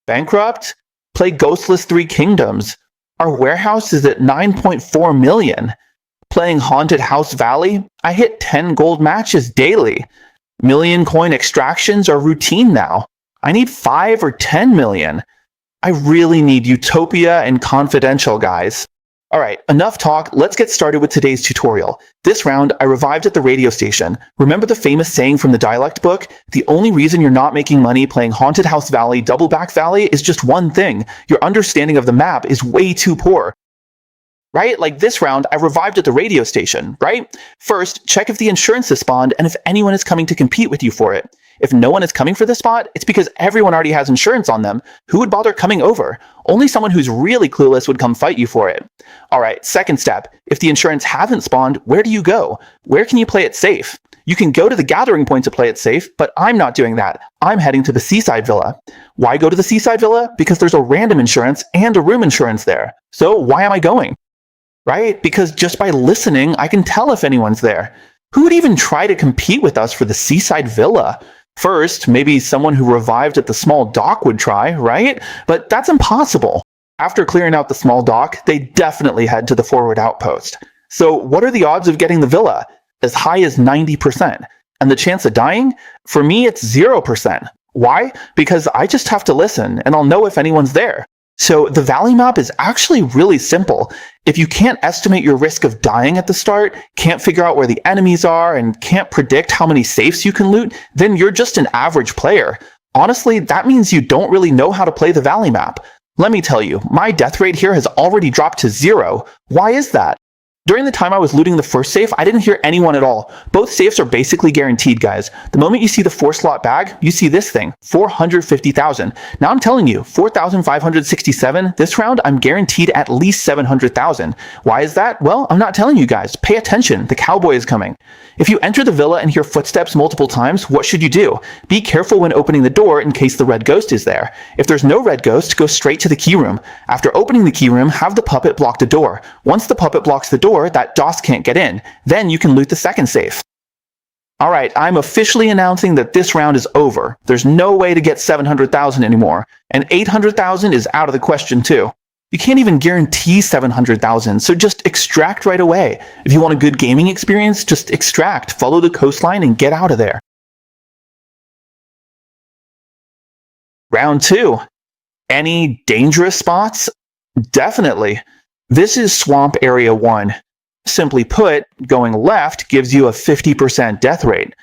Bankrupt? Play Ghostless 3 Kingdoms. Our warehouse is at 9.4 million. Playing Haunted House Valley? I hit 10 gold matches daily. Million coin extractions are routine now. I need 5 or 10 million. I really need Utopia and Confidential, guys. Alright, enough talk, let's get started with today's tutorial. This round, I revived at the radio station. Remember the famous saying from the dialect book? The only reason you're not making money playing Haunted House Valley, Doubleback Valley is just one thing. Your understanding of the map is way too poor. Right? Like this round, I revived at the radio station, right? First, check if the insurance is spawned and if anyone is coming to compete with you for it. If no one is coming for this spot, it's because everyone already has insurance on them. Who would bother coming over? Only someone who's really clueless would come fight you for it. Alright, second step. If the insurance hasn't spawned, where do you go? Where can you play it safe? You can go to the gathering point to play it safe, but I'm not doing that. I'm heading to the Seaside Villa. Why go to the Seaside Villa? Because there's a random insurance and a room insurance there. So why am I going? Right? Because just by listening, I can tell if anyone's there. Who would even try to compete with us for the Seaside Villa? First, maybe someone who revived at the small dock would try, right? But that's impossible. After clearing out the small dock, they definitely head to the forward outpost. So what are the odds of getting the villa? As high as 90%. And the chance of dying? For me, it's 0%. Why? Because I just have to listen, and I'll know if anyone's there. So the valley map is actually really simple. If you can't estimate your risk of dying at the start, can't figure out where the enemies are, and can't predict how many safes you can loot, then you're just an average player. Honestly, that means you don't really know how to play the valley map. Let me tell you, my death rate here has already dropped to 0. Why is that? During the time I was looting the first safe, I didn't hear anyone at all. Both safes are basically guaranteed, guys. The moment you see the 4-slot bag, you see this thing, 450,000. Now I'm telling you, 4,567, this round, I'm guaranteed at least 700,000. Why is that? Well, I'm not telling you guys. Pay attention, the cowboy is coming. If you enter the villa and hear footsteps multiple times, what should you do? Be careful when opening the door in case the red ghost is there. If there's no red ghost, go straight to the key room. After opening the key room, have the puppet block the door. Once the puppet blocks the door, that DOS can't get in. Then you can loot the second safe. Alright, I'm officially announcing that this round is over. There's no way to get 700,000 anymore. And 800,000 is out of the question too. You can't even guarantee 700,000, so just extract right away. If you want a good gaming experience, just extract, follow the coastline, and get out of there. Round 2. Any dangerous spots? Definitely. This is Swamp Area 1. Simply put, going left gives you a 50% death rate.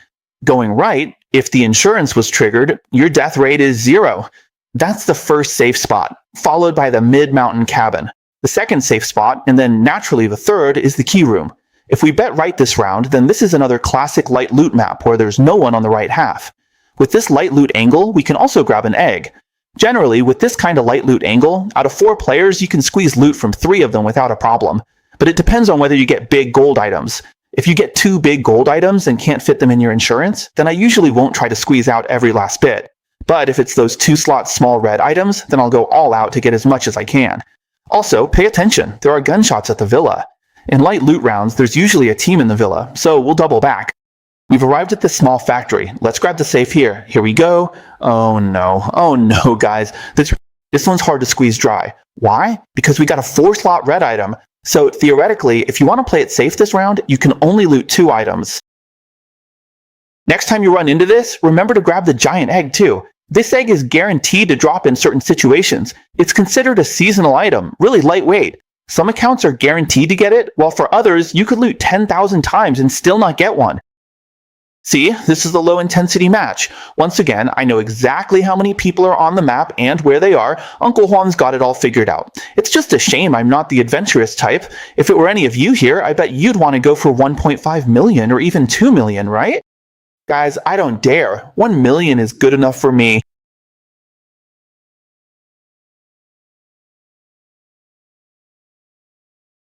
Going right, if the insurance was triggered, your death rate is 0. That's the first safe spot, followed by the mid-mountain cabin. The second safe spot, and then naturally the third, is the key room. If we bet right this round, then this is another classic light loot map where there's no one on the right half. With this light loot angle, we can also grab an egg. Generally, with this kind of light loot angle, out of 4 players, you can squeeze loot from 3 of them without a problem. But it depends on whether you get big gold items. If you get 2 big gold items and can't fit them in your insurance, then I usually won't try to squeeze out every last bit. But if it's those 2-slot small red items, then I'll go all out to get as much as I can. Also, pay attention, there are gunshots at the villa. In light loot rounds, there's usually a team in the villa, so we'll double back. We've arrived at this small factory. Let's grab the safe here. Here we go. Oh no, guys. This one's hard to squeeze dry. Why? Because we got a 4-slot red item. So theoretically, if you want to play it safe this round, you can only loot 2 items. Next time you run into this, remember to grab the giant egg too. This egg is guaranteed to drop in certain situations. It's considered a seasonal item, really lightweight. Some accounts are guaranteed to get it, while for others, you could loot 10,000 times and still not get one. See, this is the low intensity match. Once again, I know exactly how many people are on the map and where they are. Uncle Juan's got it all figured out. It's just a shame I'm not the adventurous type. If it were any of you here, I bet you'd want to go for 1.5 million or even 2 million, right? Guys, I don't dare. 1 million is good enough for me.